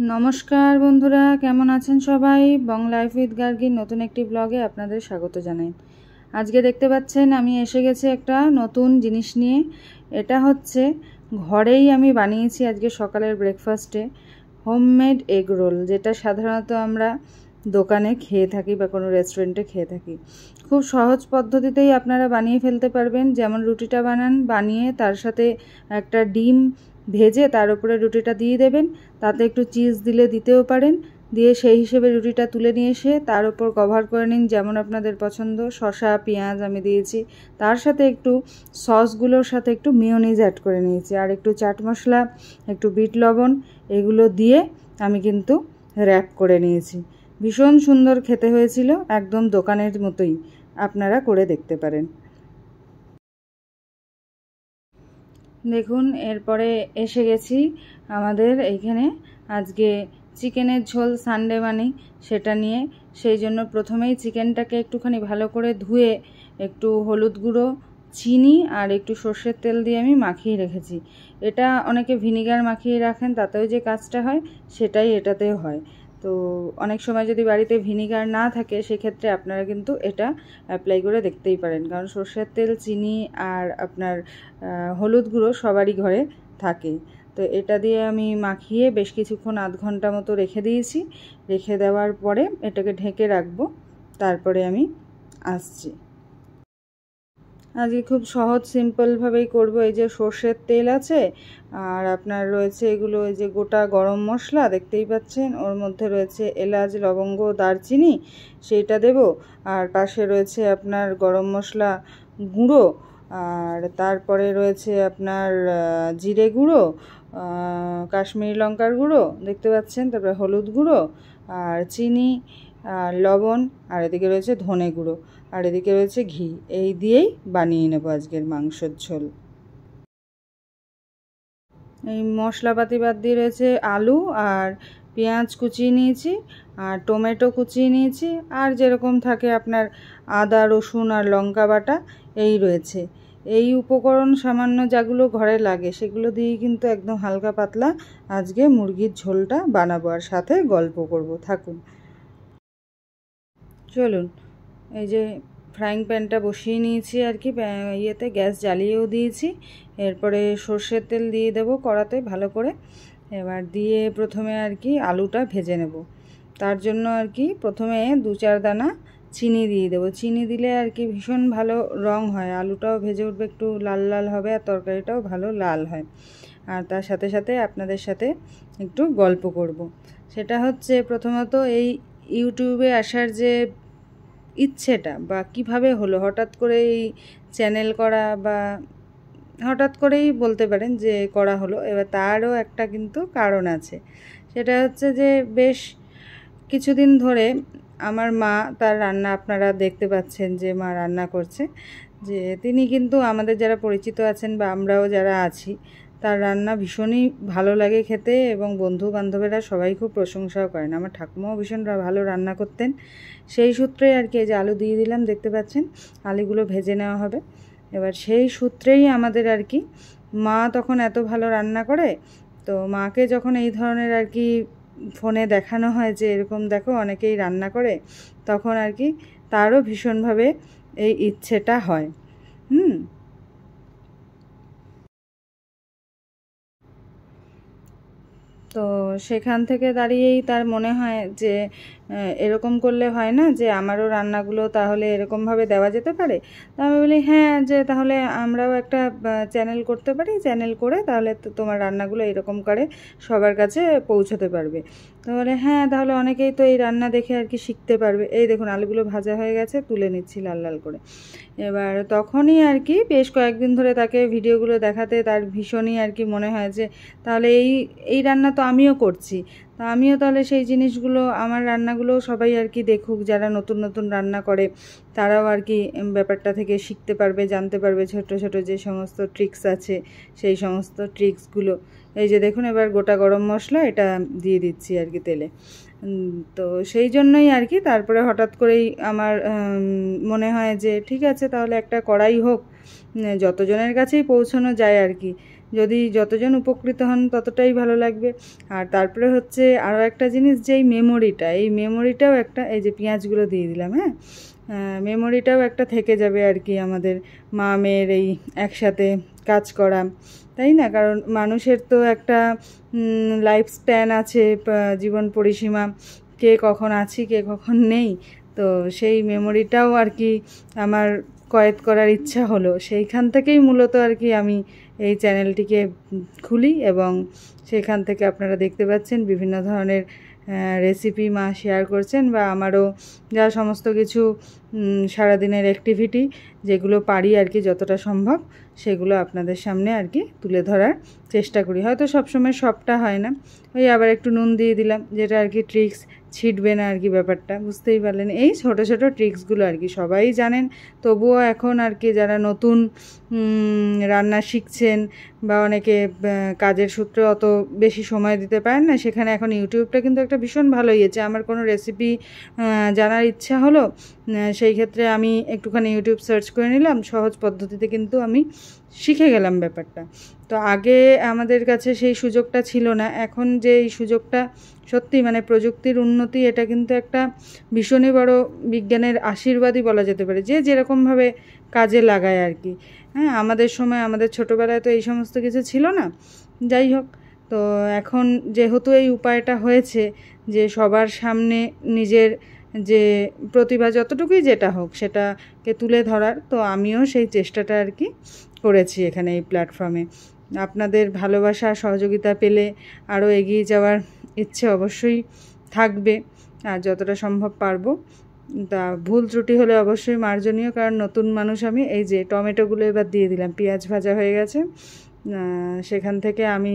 নমস্কার বন্ধুরা, কেমন আছেন সবাই? বং লাইফ উইথ গার্গির নতুন একটি ব্লগে আপনাদের স্বাগত জানাই। আজকে দেখতে পাচ্ছেন আমি এসে গেছি একটা নতুন জিনিস নিয়ে। এটা হচ্ছে ঘরেই আমি বানিয়েছি আজকে সকালের ব্রেকফাস্টে হোমমেড এগ রোল, যেটা সাধারণত আমরা দোকানে খেয়ে থাকি বা কোনো রেস্টুরেন্টে খেয়ে থাকি। খুব সহজ পদ্ধতিতেই আপনারা বানিয়ে ফেলতে পারবেন। যেমন রুটিটা বানিয়ে তার সাথে একটা ডিম ভেজে তার উপরে রুটিটা দিয়ে দেবেন, তাতে একটু চিজ দিলে দিতেও পারেন, দিয়ে সেই হিসেবে রুটিটা তুলে নিয়ে এসে তার উপর কভার করে নিন যেমন আপনাদের পছন্দ। শসা, পেঁয়াজ আমি দিয়েছি, তার সাথে একটু সসগুলোর সাথে একটু মেয়োনিজ অ্যাড করে নিয়েছি, আর একটু চাট মশলা, একটু বিট লবণ, এগুলো দিয়ে আমি কিন্তু র্যাপ করে নিয়েছি। ভীষণ সুন্দর খেতে হয়েছিল, একদম দোকানের মতোই। আপনারা করে দেখতে পারেন। দেখুন, এরপরে এসে গেছি আমাদের এইখানে আজকে চিকেনের ঝোল, সানডে মানেই সেটা নিয়ে। সেই জন্য প্রথমেই চিকেনটাকে একটুখানি ভালো করে ধুয়ে একটু হলুদ গুঁড়ো, চিনি আর একটু সর্ষের তেল দিয়ে আমি মাখিয়ে রেখেছি। এটা অনেকে ভিনিগার মাখিয়ে রাখেন, তাতেও যে কাজটা হয় সেটাই এটাতেও হয়। তো অনেক সময় যদি বাড়িতে ভিনিগার না থাকে সেক্ষেত্রে আপনারা কিন্তু এটা অ্যাপ্লাই করে দেখতেই পারেন, কারণ সর্ষের তেল, চিনি আর আপনার হলুদ গুঁড়ো সবারই ঘরে থাকে। তো এটা দিয়ে আমি মাখিয়ে বেশ কিছুক্ষণ, আধ ঘন্টা মতো রেখে দিয়েছি। রেখে দেওয়ার পরে এটাকে ঢেকে রাখবো, তারপরে আমি আসছি। আজকে খুব সহজ সিম্পলভাবেই করব। এই যে সর্ষের তেল আছে, আর আপনার রয়েছে এগুলো, এই যে গোটা গরম মশলা দেখতেই পাচ্ছেন, ওর মধ্যে রয়েছে এলাচ, লবঙ্গ, দারচিনি, সেইটা দেব। আর পাশে রয়েছে আপনার গরম মশলা গুঁড়ো, আর তারপরে রয়েছে আপনার জিরে গুঁড়ো, কাশ্মীরি লঙ্কার গুঁড়ো দেখতে পাচ্ছেন, তারপরে হলুদ গুঁড়ো আর চিনি আর লবণ, আর এদিকে রয়েছে ধনে গুঁড়ো, আর এদিকে রয়েছে ঘি। এই দিয়েই বানিয়ে নেব আজকের মাংসের ঝোল। এই মশলাপাতি বাদ দিয়ে রয়েছে আলু আর পেঁয়াজ কুচিয়ে নিয়েছি, আর টমেটো কুচিয়ে নিয়েছি, আর যেরকম থাকে আপনার আদা, রসুন আর লঙ্কা বাটা এই রয়েছে। এই উপকরণ সামান্য যেগুলো ঘরে লাগে সেগুলো দিয়েই কিন্তু একদম হালকা পাতলা আজকে মুরগির ঝোলটা বানাবো, আর সাথে গল্প করব। থাকুন, চলুন। এই যে ফ্রাইং প্যানটা বসিয়ে নিয়েছি আর কি, ইয়েতে গ্যাস জ্বালিয়েও দিয়েছি। এরপরে সর্ষের তেল দিয়ে দেবো কড়াতে ভালো করে। এবার দিয়ে প্রথমে আর কি আলুটা ভেজে নেব। তার জন্য আর কি প্রথমে 2-4 দানা চিনি দিয়ে দেবো। চিনি দিলে আর কি ভীষণ ভালো রং হয়, আলুটাও ভেজে উঠবে, একটু লাল লাল হবে, আর তরকারিটাও ভালো লাল হয়। আর তার সাথে সাথে আপনাদের সাথে একটু গল্প করব। সেটা হচ্ছে প্রথমত এই ইউটিউবে আসার যে ইচ্ছেটা, বা কিভাবে হলো হঠাৎ করে এই চ্যানেল করা, বা হঠাৎ করেই বলতে পারেন যে করা হলো। এবার তারও একটা কিন্তু কারণ আছে। সেটা হচ্ছে যে বেশ কিছুদিন ধরে আমার মা, তার রান্না আপনারা দেখতে পাচ্ছেন যে মা রান্না করছে, যে তিনি কিন্তু আমাদের যারা পরিচিত আছেন বা আমরাও যারা আছি, তার রান্না ভীষণই ভালো লাগে খেতে, এবং বন্ধু বান্ধবেরা সবাই খুব প্রশংসাও করেন। আমার ঠাকুমাও ভীষণ ভালো রান্না করতেন। সেই সূত্রে আর কি, এই যে আলু দিয়ে দিলাম দেখতে পাচ্ছেন, আলুগুলো ভেজে নেওয়া হবে। এবার সেই সূত্রেই আমাদের আর কি মা তখন এত ভালো রান্না করে, তো মাকে যখন এই ধরনের আর কি ফোনে দেখানো হয় যে এরকম দেখো অনেকেই রান্না করে, তখন আর কি তারও ভীষণভাবে এই ইচ্ছেটা হয়। তো সেখান থেকে দাঁড়িয়েই তার মনে হয় যে এরকম করলে হয় না, যে আমারও রান্নাগুলো তাহলে এরকমভাবে দেওয়া যেতে পারে। তো আমি বলি হ্যাঁ, যে তাহলে আমরাও একটা চ্যানেল করতে পারি, চ্যানেল করে তাহলে তো তোমার রান্নাগুলো এরকম করে সবার কাছে পৌঁছতে পারবে। তো বলে হ্যাঁ, তাহলে অনেকেই তো এই রান্না দেখে আর কি শিখতে পারবে। এই দেখুন আলুগুলো ভাজা হয়ে গেছে, তুলে নিচ্ছি লাল লাল করে। এবার তখনই আর কি বেশ কয়েকদিন ধরে তাকে ভিডিওগুলো দেখাতে তার ভীষণই আর কি মনে হয় যে তাহলে এই রান্না তো আমিও করছি, তো আমিও তাহলে সেই জিনিসগুলো, আমার রান্নাগুলো সবাই আর কি দেখুক, যারা নতুন নতুন রান্না করে তারাও আর কি ব্যাপারটা থেকে শিখতে পারবে, জানতে পারবে ছোট ছোট যে সমস্ত ট্রিক্স আছে সেই সমস্ত ট্রিক্সগুলো। এই যে দেখুন, এবার গোটা গরম মশলা এটা দিয়ে দিচ্ছি আর কি তেলে। তো সেই জন্যই আর কি তারপরে হঠাৎ করেই আমার মনে হয় যে ঠিক আছে, তাহলে একটা কড়াই হোক, যতজনের কাছেই পৌঁছানো যায় আর কি, যদি যতজন উপকৃত হন ততটাই ভালো লাগবে। আর তারপরে হচ্ছে আরও একটা জিনিস, যে এই মেমোরিটাও একটা, এই যে পেঁয়াজগুলো দিয়ে দিলাম, হ্যাঁ, মেমোরিটাও একটা থেকে যাবে আর কি আমাদের মা মেয়ের এই একসাথে কাজ করা, তাই না? কারণ মানুষের তো একটা লাইফ স্প্যান আছে, জীবন পরিসীমা, কে কখন আছি কে কখন নেই। তো সেই মেমোরিটাও আর কি আমার কয়েদ করার ইচ্ছা হলো, সেইখান থেকেই মূলত আর কি আমি এই চ্যানেলটিকে খুলি, এবং সেখান থেকে আপনারা দেখতে পাচ্ছেন বিভিন্ন ধরনের রেসিপি মা শেয়ার করছেন, বা আমারও যা সমস্ত কিছু সারাদিনের অ্যাক্টিভিটি যেগুলো পারি আর কি যতটা সম্ভব সেগুলো আপনাদের সামনে আর কি তুলে ধরার চেষ্টা করি। হয়তো সবসময় সবটা হয় না, ওই আবার একটু নুন দিয়ে দিলাম, যেটা আর কি ট্রিক্স, ছিটবে না আর কি, ব্যাপারটা বুঝতেই পারলেন। এই ছোটো ছোটো ট্রিক্সগুলো আর কি সবাই জানেন, তবুও এখন আর কি যারা নতুন রান্না শিখছেন বা অনেকে কাজের সূত্রে অত বেশি সময় দিতে পারেন না, সেখানে এখন ইউটিউবটা কিন্তু একটা ভীষণ ভালো ইয়েছে। আমার কোনো রেসিপি জানার ইচ্ছা হলো, সেই ক্ষেত্রে আমি একটুখানি ইউটিউব সার্চ করে নিলাম, সহজ পদ্ধতিতে কিন্তু আমি শিখে গেলাম ব্যাপারটা। তো আগে আমাদের কাছে সেই সুযোগটা ছিল না, এখন যে এই সুযোগটা, সত্যি মানে প্রযুক্তির উন্নতি, এটা কিন্তু একটা ভীষণই বড় বিজ্ঞানের আশীর্বাদই বলা যেতে পারে, যে যেরকমভাবে কাজে লাগায় আর কি। হ্যাঁ, আমাদের সময়, আমাদের ছোটোবেলায় তো এই সমস্ত কিছু ছিল না। যাই হোক, তো এখন যেহেতু এই উপায়টা হয়েছে যে সবার সামনে নিজের যে প্রতিভা যতটুকুই যেটা হোক সেটাকে তুলে ধরার, তো আমিও সেই চেষ্টাটা আর কি করেছি এখানে এই প্ল্যাটফর্মে। আপনাদের ভালোবাসা সহযোগিতা পেলে আরও এগিয়ে যাওয়ার ইচ্ছে অবশ্যই থাকবে, আর যতটা সম্ভব পারবো। তা ভুল ত্রুটি হলে অবশ্যই মার্জনীয়, কারণ নতুন মানুষ আমি। এই যে টমেটোগুলো এবার দিয়ে দিলাম, পেঁয়াজ ভাজা হয়ে গেছে, সেখান থেকে আমি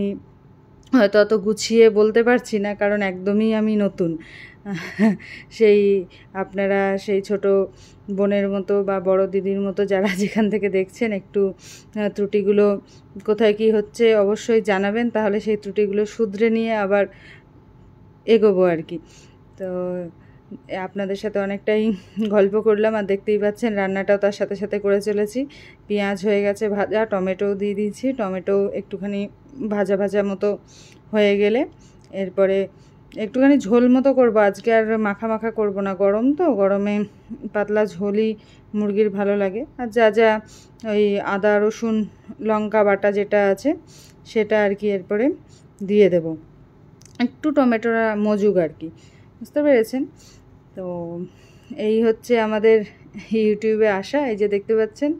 হয়তো অত গুছিয়ে বলতে পারছি না, কারণ একদমই আমি নতুন। সেই আপনারা সেই ছোট বোনের মতো বা বড় দিদির মতো যারা যেখান থেকে দেখছেন, একটু ত্রুটিগুলো কোথায় কি হচ্ছে অবশ্যই জানাবেন, তাহলে সেই ত্রুটিগুলো শুধরে নিয়ে আবার এগোবো আর কি। তো আপনাদের সাথে অনেকটাই গল্প করলাম, আর দেখতেই পাচ্ছেন রান্নাটাও তার সাথে সাথে করে চলেছি। পেঁয়াজ হয়ে গেছে ভাজা, টমেটোও দিয়ে দিয়েছি, টমেটো একটুখানি ভাজা ভাজা মতো হয়ে গেলে এরপরে একটুখানি ঝোল মতো করবো আজকে, আর মাখা মাখা করবো না, গরম তো, গরমে পাতলা ঝোলই মুরগির ভালো লাগে। আর যা যা ওই আদা রসুন লঙ্কা বাটা যেটা আছে সেটা আর কি এরপরে দিয়ে দেব, একটু টমেটোরা মজুগ আর কি, বুঝতে পেরেছেন? তো এই হচ্ছে আমাদের ইউটিউবে আসা। এই যে দেখতে পাচ্ছেন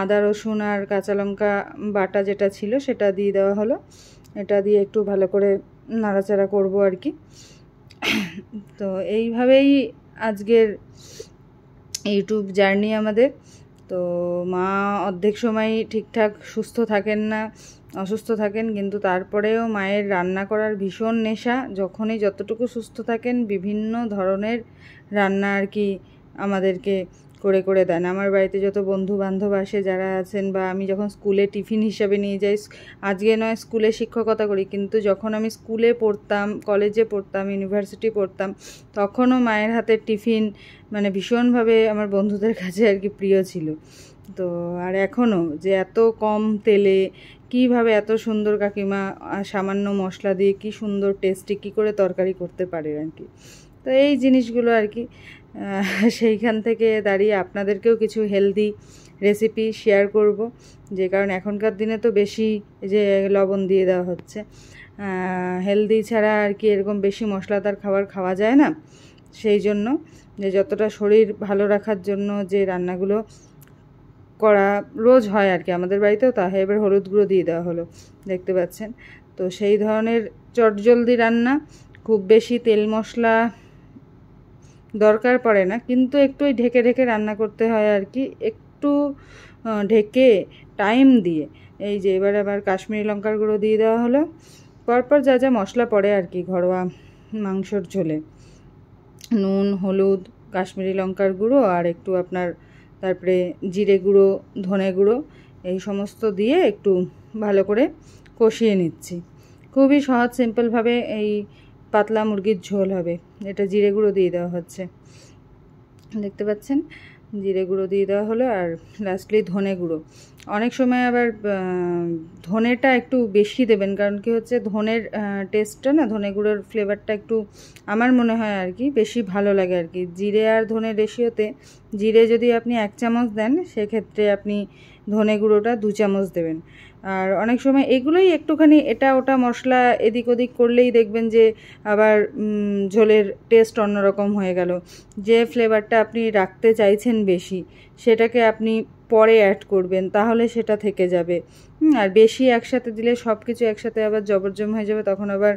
আদা রসুন আর কাঁচা লঙ্কা বাটা যেটা ছিল সেটা দিয়ে দেওয়া হলো, এটা দিয়ে একটু ভালো করে নাড়াচাড়া করব আর কি। তো এইভাবেই আজকের ইউটিউব জার্নি আমাদের। তো মা অর্ধেক সময় ঠিকঠাক সুস্থ থাকেন না, অসুস্থ থাকেন, কিন্তু তারপরেও মায়ের রান্না করার ভীষণ নেশা। যখনই যতটুকু সুস্থ থাকেন বিভিন্ন ধরনের রান্না আর কি আমাদেরকে করে করে দেন। আমার বাড়িতে যত বন্ধু বান্ধব আসে যারা আছেন, বা আমি যখন স্কুলে টিফিন হিসাবে নিয়ে যাই, আজকে নয় স্কুলে শিক্ষকতা করি, কিন্তু যখন আমি স্কুলে পড়তাম, কলেজে পড়তাম, ইউনিভার্সিটি পড়তাম, তখনও মায়ের হাতের টিফিন মানে ভীষণভাবে আমার বন্ধুদের কাছে আর কি প্রিয় ছিল। তো আর এখনও যে এত কম তেলে কীভাবে এত সুন্দর কাকিমা সামান্য মশলা দিয়ে কি সুন্দর টেস্টি কী করে তরকারি করতে পারে আর কি। তো এই জিনিসগুলো আর কি, সেইখান থেকে দাঁড়িয়ে আপনাদেরকেও কিছু হেলদি রেসিপি শেয়ার করব, যে কারণ এখনকার দিনে তো বেশি যে লবণ দিয়ে দেওয়া হচ্ছে, হেলদি ছাড়া আর কি এরকম বেশি মশলাদার খাবার খাওয়া যায় না। সেই জন্য যে যতটা শরীর ভালো রাখার জন্য যে রান্নাগুলো করা রোজ হয় আর কি, আমাদের বাড়িতেও তা হয়। এবার হলুদ গুঁড়ো দিয়ে দেওয়া হলো, দেখতে পাচ্ছেন। তো সেই ধরনের চটজলদি রান্না, খুব বেশি তেল মশলা দরকার পড়ে না, কিন্তু একটু ঢেকে ঢেকে রান্না করতে হয় আর কি, একটু ঢেকে টাইম দিয়ে। এই যে এবার আবার কাশ্মীরি লঙ্কার গুঁড়ো দিয়ে দেওয়া হলো, পরপর যা যা মশলা পড়ে আর কি ঘরোয়া মাংসর ঝোলে, নুন হলুদ কাশ্মীরি লঙ্কার গুঁড়ো আর একটু আপনার তারপরে জিরে গুঁড়ো ধনে গুঁড়ো এই সমস্ত দিয়ে একটু ভালো করে কষিয়ে নিচ্ছি। খুবই সহজ সিম্পলভাবে এই পাতলা মুরগির ঝোল হবে। এটা জিরে গুঁড়ো দিয়ে দেওয়া হচ্ছে, দেখতে পাচ্ছেন, জিরে গুঁড়ো দিয়ে দেওয়া হলো, আর লাস্টলি ধনে গুঁড়ো। অনেক সময় আবার ধনেটা একটু বেশি দেবেন, কারণ কি হচ্ছে ধনের টেস্টটা না, ধনে গুঁড়োর ফ্লেভারটা একটু আমার মনে হয় আর কি বেশি ভালো লাগে আর কি। জিরে আর ধনের রেশিওতে জিরে যদি আপনি 1 চামচ দেন, সেক্ষেত্রে আপনি ধনে গুঁড়োটা 2 চামচ দেবেন। আর অনেক সময় এগুলোই একটুখানি এটা ওটা মশলা এদিক ওদিক করলেই দেখবেন যে আবার ঝোলের টেস্ট অন্যরকম হয়ে গেল। যে ফ্লেভারটা আপনি রাখতে চাইছেন বেশি, সেটাকে আপনি পরে অ্যাড করবেন, তাহলে সেটা থেকে যাবে। আর বেশি একসাথে দিলে সব কিছু একসাথে আবার জবরজম হয়ে যাবে, তখন আবার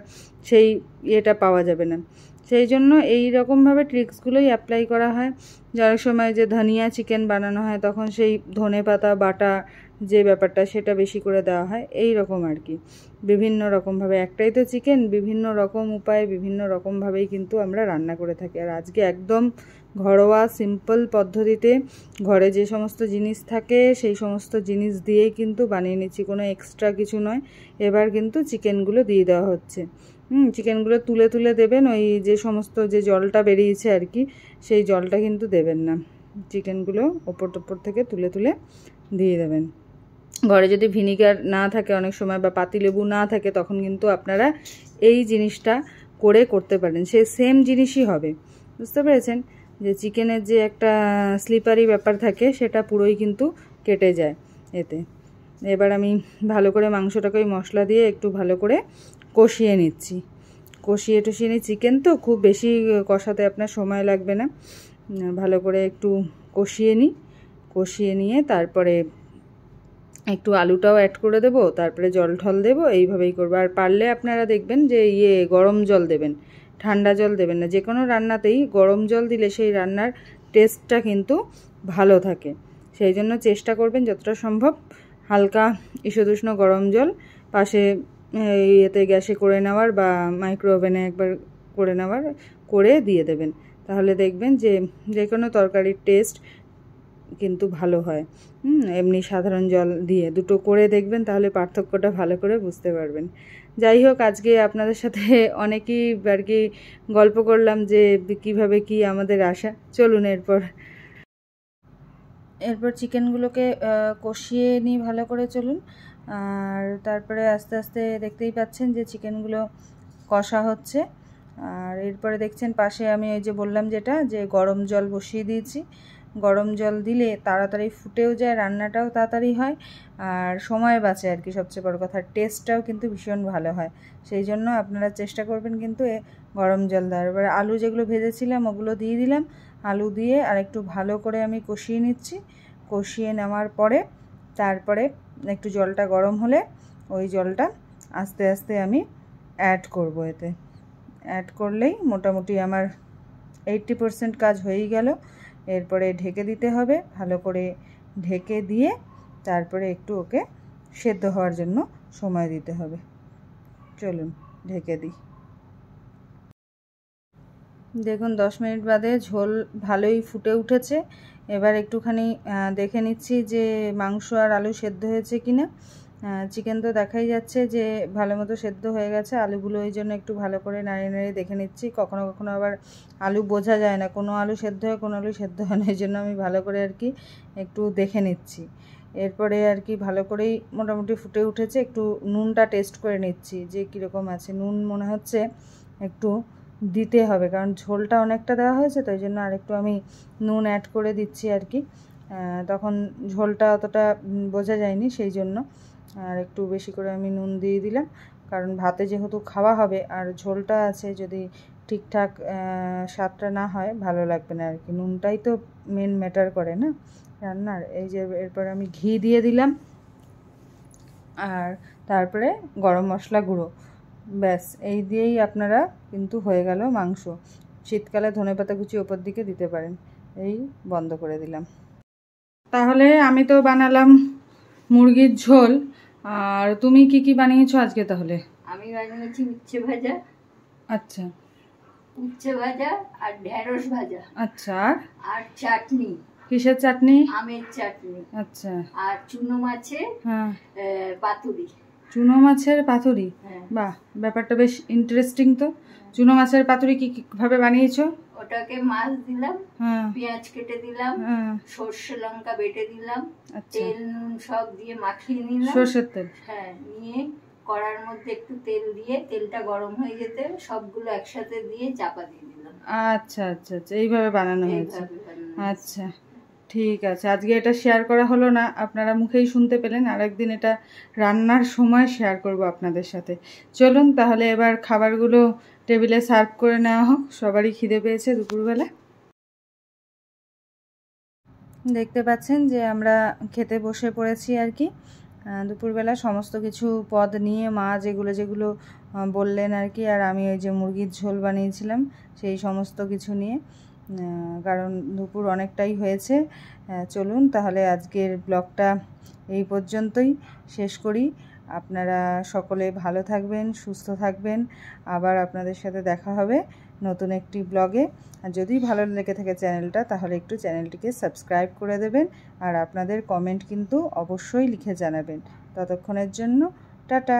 সেই ইয়েটা পাওয়া যাবে না। সেই জন্য এই রকমভাবে ট্রিক্সগুলোই অ্যাপ্লাই করা হয়। যার সময় যে ধনিয়া চিকেন বানানো হয়, তখন সেই ধনে পাতা বাটা যে ব্যাপারটা, সেটা বেশি করে দেওয়া হয়, এই রকম আর কি। বিভিন্ন রকমভাবে, একটাই তো চিকেন, বিভিন্ন রকম উপায়ে বিভিন্ন রকমভাবেই কিন্তু আমরা রান্না করে থাকি। আর আজকে একদম ঘরোয়া সিম্পল পদ্ধতিতে ঘরে যে সমস্ত জিনিস থাকে সেই সমস্ত জিনিস দিয়েই কিন্তু বানিয়ে নিচ্ছি, কোনো এক্সট্রা কিছু নয়। এবার কিন্তু চিকেনগুলো দিয়ে দেওয়া হচ্ছে। চিকেনগুলো তুলে তুলে দেবেন, ওই যে সমস্ত যে জলটা বেরিয়েছে আর কি, সেই জলটা কিন্তু দেবেন না। চিকেনগুলো ওপর থেকে তুলে তুলে দিয়ে দেবেন। ঘরে যদি ভিনিগার না থাকে অনেক সময়, বা পাতিলেবু না থাকে, তখন কিন্তু আপনারা এই জিনিসটা করতে পারেন, সে সেম জিনিসই হবে। বুঝতে পেরেছেন যে চিকেনের যে একটা স্লিপারি ব্যাপার থাকে, সেটা পুরোই কিন্তু কেটে যায় এতে। এবার আমি ভালো করে মাংসটাকে ওই মশলা দিয়ে একটু ভালো করে কষিয়ে নিচ্ছি। কষিয়ে নিই, চিকেন তো খুব বেশি কষাতে আপনার সময় লাগবে না। ভালো করে একটু কষিয়ে নিয়ে তারপরে একটু আলুটাও অ্যাড করে দেবো, তারপরে জল ঠল দেবো, এইভাবেই করবো। আর পারলে আপনারা দেখবেন যে গরম জল দেবেন, ঠান্ডা জল দেবেন না। যে কোনো রান্নাতেই গরম জল দিলে সেই রান্নার টেস্টটা কিন্তু ভালো থাকে। সেই জন্য চেষ্টা করবেন যতটা সম্ভব হালকা ঈষদুষ্ণ গরম জল পাশে গ্যাসে করে নেওয়ার, বা মাইক্রো ওভেনে একবার করে দিয়ে দেবেন। তাহলে দেখবেন যে কোনো তরকারির টেস্ট কিন্তু ভালো হয়। এমনি সাধারণ জল দিয়ে দুটো করে দেখবেন, তাহলে পার্থক্যটা ভালো করে বুঝতে পারবেন। যাই হোক, আজকে আপনাদের সাথে অনেকই আর কি গল্প করলাম যে কীভাবে কি আমাদের আশা। চলুন এরপর চিকেনগুলোকে কষিয়ে নিই ভালো করে, চলুন। আর তারপরে আস্তে আস্তে দেখতেই পাচ্ছেন যে চিকেনগুলো কষা হচ্ছে। আর এরপরে দেখছেন পাশে আমি ওই যে বললাম যে গরম জল বসিয়ে দিয়েছি। গরম জল দিলে তাড়াতাড়ি ফুটেও যায়, রান্নাটাও তাড়াতাড়ি হয়, আর সময় বাঁচে আর কি। সবচেয়ে বড় কথা, টেস্টটাও কিন্তু ভীষণ ভালো হয়। সেই জন্য আপনারা চেষ্টা করবেন কিন্তু গরম জল দেওয়ার। এবার আলু যেগুলো ভেজেছিলাম ওগুলো দিয়ে দিলাম। আলু দিয়ে আর একটু ভালো করে আমি কষিয়ে নিচ্ছি। কষিয়ে নেওয়ার পরে তারপরে একটু জলটা গরম হলে ওই জলটা আস্তে আস্তে আমি অ্যাড করব। এতে অ্যাড করলেই মোটামুটি আমার 80% কাজ হয়েই গেল। এরপরে ঢেকে দিতে হবে, ভালো করে ঢেকে দিয়ে তারপরে একটু ওকে সেদ্ধ হওয়ার জন্য সময় দিতে হবে। চলুন ঢেকে দিই। দেখুন 10 মিনিট বাদে ঝোল ভালোই ফুটে উঠেছে। এবার একটুখানি দেখে নিচ্ছি যে মাংস আর আলু সেদ্ধ হয়েছে কিনা। চিকেন তো দেখাই যাচ্ছে যে ভালো মতো সেদ্ধ হয়ে গেছে। আলুগুলো ওই জন্য একটু ভালো করে নাড়িয়ে দেখে নিচ্ছি। কখনো কখনো আবার আলু বোঝা যায় না, কোনো আলু সেদ্ধ হয় কোনো আলু সেদ্ধ হয় না, এই জন্য আমি ভালো করে আর কি একটু দেখে নিচ্ছি। এরপরে আর কি ভালো করেই মোটামুটি ফুটে উঠেছে। একটু নুনটা টেস্ট করে নিচ্ছি যে কীরকম আছে। নুন মনে হচ্ছে একটু দিতে হবে, কারণ ঝোলটা অনেকটা দেওয়া হয়েছে, তো এই জন্য আরেকটু আমি নুন অ্যাড করে দিচ্ছি আর কি। তখন ঝোলটা অতটা বোঝা যায়নি, সেই জন্য আর একটু বেশি করে আমি নুন দিয়ে দিলাম। কারণ ভাতে যেহেতু খাওয়া হবে আর ঝোলটা আছে, যদি ঠিকঠাক স্বাদটা না হয় ভালো লাগবে না আর কি। নুনটাই তো মেন ম্যাটার করে না রান্নার। এই যে এরপর আমি ঘি দিয়ে দিলাম, আর তারপরে গরম মশলা গুঁড়ো, ব্যাস এই দিয়েই আপনারা কিন্তু হয়ে গেল মাংস। শীতকালে ধনেপাতা কুচি ওপর দিকে দিতে পারেন। এই বন্ধ করে দিলাম। তাহলে আমি তো বানালাম মুরগির ঝোল, আর তুমি কি কি বানিয়েছো আজকে? তাহলে আমি বানিয়েছি উচ্ছে ভাজা। আচ্ছা, উচ্ছে ভাজা আর ঢেঁড়স ভাজা। আচ্ছা, আর চাটনি। কিসের চাটনি? আমের চাটনি। আচ্ছা। আর চুনো মাছের পাতুরি। চুনো মাছের পাতুরি, বাহ, ব্যাপারটা বেশ ইন্টারেস্টিং তো। চুনো মাছের পাতুরি কি ভাবে বানিয়েছো? ওটাকে মাছ দিলাম, পেঁয়াজ কেটে দিলাম, সর্ষে লঙ্কা বেটে দিলাম, তেল নুন সব দিয়ে মাখিয়ে নিলাম, সর্ষের তেল, হ্যাঁ, নিয়ে কড়ার মধ্যে একটু তেল দিয়ে তেলটা গরম হয়ে যেতে সবগুলো একসাথে দিয়ে চাপা দিয়ে দিলাম। আচ্ছা আচ্ছা আচ্ছা, এইভাবে বানানো হয়েছে। আচ্ছা ঠিক আছে, আজকে এটা শেয়ার করা হলো না, আপনারা মুখেই শুনতে পেলেন, আরেকদিন এটা রান্নার সময় শেয়ার করব আপনাদের সাথে। চলুন তাহলে এবার খাবারগুলো টেবিলে সার্ভ করে নেওয়া হোক, সবারই খিদে পেয়েছে দুপুরবেলা। দেখতে পাচ্ছেন যে আমরা খেতে বসে পড়েছি আর কি। দুপুরবেলা সমস্ত কিছু পদ নিয়ে মা যেগুলো যেগুলো বললেন আর কি, আর আমি ওই যে মুরগির ঝোল বানিয়েছিলাম সেই সমস্ত কিছু নিয়ে, কারণ দুপুর অনেকটাই হয়েছে। চলুন তাহলে আজকের ব্লগটা এই পর্যন্তই শেষ করি। আপনারা সকলে ভালো থাকবেন, সুস্থ থাকবেন, আবার আপনাদের সাথে দেখা হবে নতুন একটি ব্লগে। আর যদি ভালো লেগে থাকে চ্যানেলটা, তাহলে একটু চ্যানেলটিকে সাবস্ক্রাইব করে দেবেন, আর আপনাদের কমেন্ট কিন্তু অবশ্যই লিখে জানাবেন। ততক্ষণের জন্য টাটা।